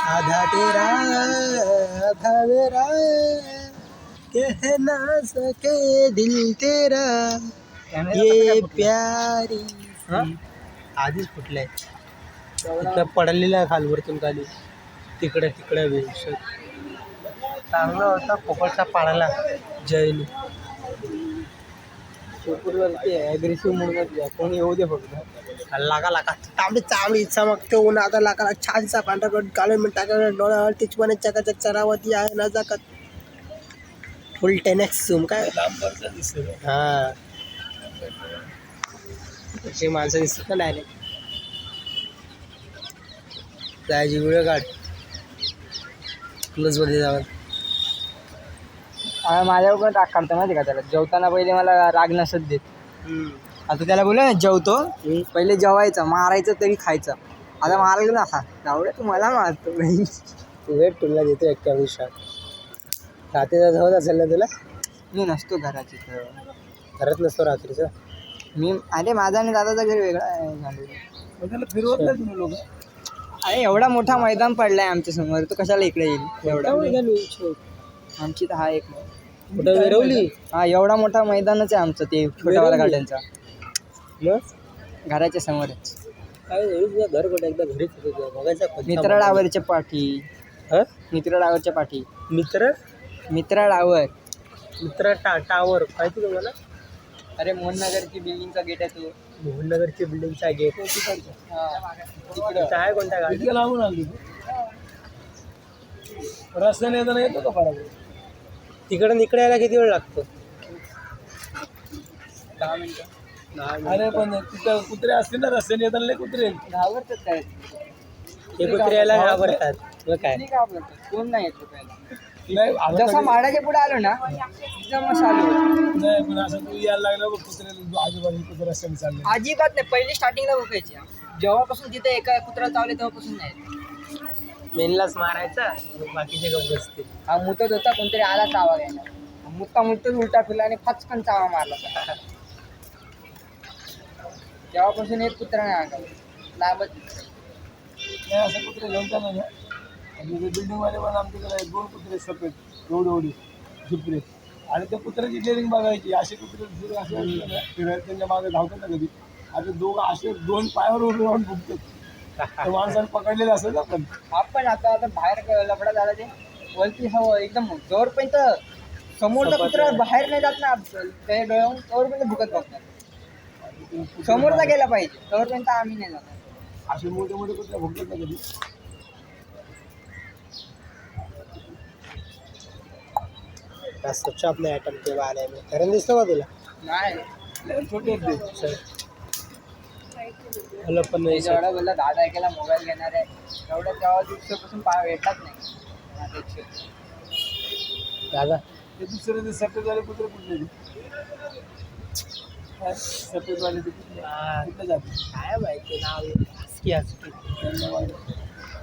आधा तेरा आधा मेरा कह ना सके दिल तेरा ये प्यारी आधीच फुटलाय इथं पडलेला आहे खालवरतून खाली तिकडे चांगला होता पोपटचा पाळाला जैन पोपटवरती ॲग्रेसिव्ह म्हणून कोण येऊ दे फक्त लागा चांगली चमकते ऊन आता लागाला छानसा पांढरा काळे मिठ टाका डोळ्यावर तिचपणे चकाचक चरावती आहे नजाकत फुल 10x झूम काय हा अशी माणसं दिसतात ना डायरेक्ट जायची व्हिडिओ काढ क्लोजमध्ये जाऊन माझ्यावर पण राग काढतो माहिती का त्याला जेवताना पहिले मला राग नसत देत आता त्याला बोललो ना जेवतो पहिले जेवायचं मारायचं तरी खायचं आता मारायला ना हा जाऊडे तू मला मारतो वेट तुला देतो 21 शॉट रात्रीचा झोप असेल ना तुला मी नसतो घराची घरात नसतो रात्रीचा मी अरे माझा आणि दादाचा घर वेगळा आहे फिरवत नाही तुम्ही लोक अरे एवढा मोठा मैदान पडलाय आमच्या समोर तो कशाला इकडे येईल एवढा आमची तर हा एक कुठं विरवली हा एवढा मोठा मैदानच आहे आमचं ते छोटावाला गार्डनचा घराच्या समोरच काय घर कुठे एकदा घरीच होतो बघायचा मित्राडावरच्या पाठी मित्राडावरच्या पाठी मित्राडावर टावर काय तू तुम्हाला अरे मोहननगरची बिल्डिंगचा गेट आहे तो मोहननगरची बिल्डिंगचा गेट आहे कोणत्या गाडी लावून आली रस्त्याने येताना येतो का बरोबर तिकडून इकडे यायला किती वेळ लागतो 10 मिनिटं अरे पण तिथं कुत्रे असतील ना रस्त्याने येताना कुत्रे घाबरतात काय ते कुत्रे यायला घाबरतात मग काय घाबरतात कोण नाही येतो पहिला जसा माडाच्या पुढे आलो ना एकदम चालू नाही पण असं तू यायला लागलं बघ कुत्रे आजूबाजू कुत्रे रस्त्याने चालले अजिबात नाही पहिली स्टार्टिंगला बघायची जेव्हापासून तिथे एका कुत्रा चावले तेव्हापासून नाही मेनलाच मारायचा बाकीचे गप्प बसतील हा मुतत होता कोणतरी आला चावा घ्यायला मुतच उलटा फिरला आणि फचकन चावा मारला तेव्हापासून एक कुत्रा नाही आला लाभत नाही असं कुत्रे घेऊन ना बिल्डिंगवाले पण आमच्याकडे 2 कुत्रे सफेद एवढी झुपरे आणि त्या कुत्र्याची डेअरिंग बघायची असे कुत्रे असे फिरायला त्यांच्या मागे धावतात ना कधी आता दोघं असे 2 पायावर उभे राहून भुकतात माणसाने पकडलेलं असं ना आपण आता बाहेर लफडा झाला ते वरती हवं एकदम जोरपर्यंत समोरचा कुत्रा बाहेर नाही जात ना त्या डोळ्याहून तोवरपर्यंत भुकत बघतात समोरचा गेला पाहिजे तोवरपर्यंत आम्ही नाही जाणार असे मोठे मोठे कुत्रे भुकतात ना कधी स्वच्छ आपले आयटम के बारे में खरं दिसतं का तुला नाही छोटे हॅलो पण नाही जेवढा बोलला दादा ऐकायला मोबाईल घेणार आहे तेवढ्या तेव्हा दिवसापासून भेटलाच नाही दादा ते दुसरे सफेदवाले कुत्रे कुठले सफेदवाले कुठले जाते काय माहिती नाव हस्की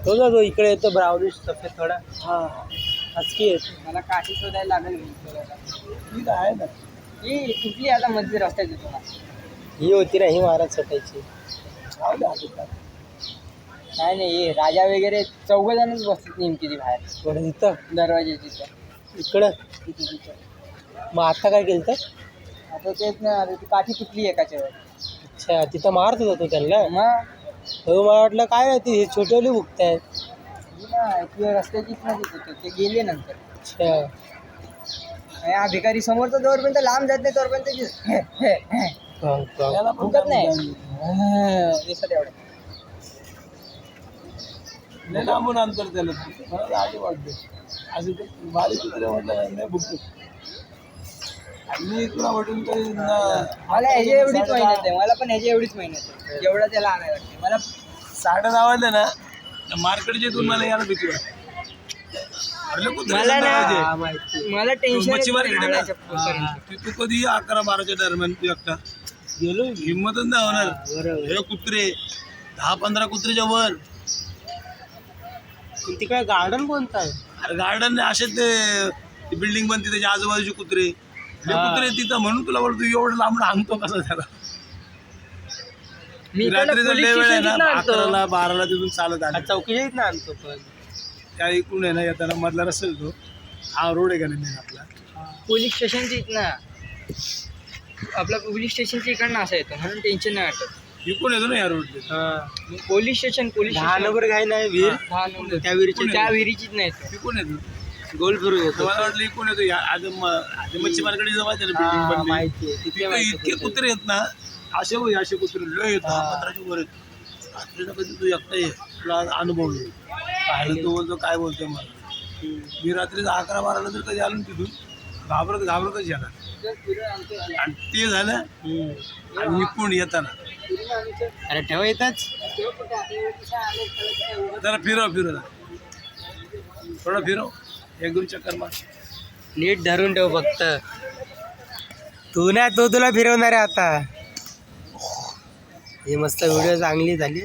तो ना तो इकडे येतो ब्राउनिश सफेद थोडा हस्की येतो मला काठी शोधायला लागेल ठीक आहे ना ही कुठली आता मध्ये रस्त्यात येतो ना ही होती ना ही महाराज सटायची नाही नाही राजा वगैरे 4 जणच बसतात नेमकी ती बाहेर थोडं तिथं दरवाजे तिथं इकडं मग आता काय केलं तर आता तेच ना ती काठी तुटली एकाच्यावर अच्छा तिथं मारत होता तो त्यांना मग हो मला वाटलं काय नाही ते छोटेवले भुकतायत किंवा रस्त्याचीच नाही ते गेले नंतर अच्छा हा भिकारी समोरचा जोरपर्यंत लांब जात नाही तोपर्यंत भुकत नाही लांबून अंतर त्याला मला आधी वाटते असं ते बारीक कुत्रे म्हटलं नाही भुकतो मी तुला वाटून काही मला ह्याची एवढीच मेहनत आहे मला पण ह्याची एवढीच मेहनत आहे जेवढं त्याला आणायला लागते मला साडे आवडलं ना मार्केटच्या इथून मला यायला भीती वाटते मला ना मला टेन्शन तू कधी 11-12च्या दरम्यान तू एकटा गेलो हिंमतच नाही होणार हे कुत्रे 10-15 कुत्रेच्या वर तिकडे गार्डन कोणतं आहे गार्डन असे ते बिल्डिंग बनते त्याच्या आजूबाजूचे कुत्रे कुत्रे तिथं म्हणून तुला बोलतो एवढं लांबून आणतो कसं त्याला रात्रीचा लय वेळ आहे ना 11ला 12ला तिथून चालत आला चौकीच्या इथं आणतो पण त्या इकडून आहे ना येताना मधला रस्ता तो हा रोड आहे का नाही मेन आपला पोलीस स्टेशनची इथनं आपला पोलीस स्टेशनच्या इकडनं असं येतं म्हणून टेन्शन नाही वाटत. इकडून येतो ना या रोडला. पोलीस स्टेशन नंबर काय नाही विहीर त्या विहिरीचीच नाही येतो. इकडून येतो. गोल फिरून येतो. मला वाटलं इकडून येतो आधी मच्छी मार्केट जवळ बिल्डिंग बनली माहिती आहे तिथे माहिती इतके कुत्रे आहेत ना असे होई असे कुत्रे लय येत पत्राच्या वर आहेत. रात्रीला कधी तू एकटा ये तुला अनुभव येईल पाहिलं तो बोलतो काय बोलतोय मला. मी रात्री 11-12 नंतर कधी आलो ना तिथून घाबरतच येणार आणि ते झालं आणि इकडून येताना अरे ठेवा येतच जरा फिरव थोडं फिरव 1-2 चक्कर मार. नीट धरून ठेव फक्त तू ना तो तुला फिरवणार आहे आता. हे मस्त व्हिडिओ चांगली झाली.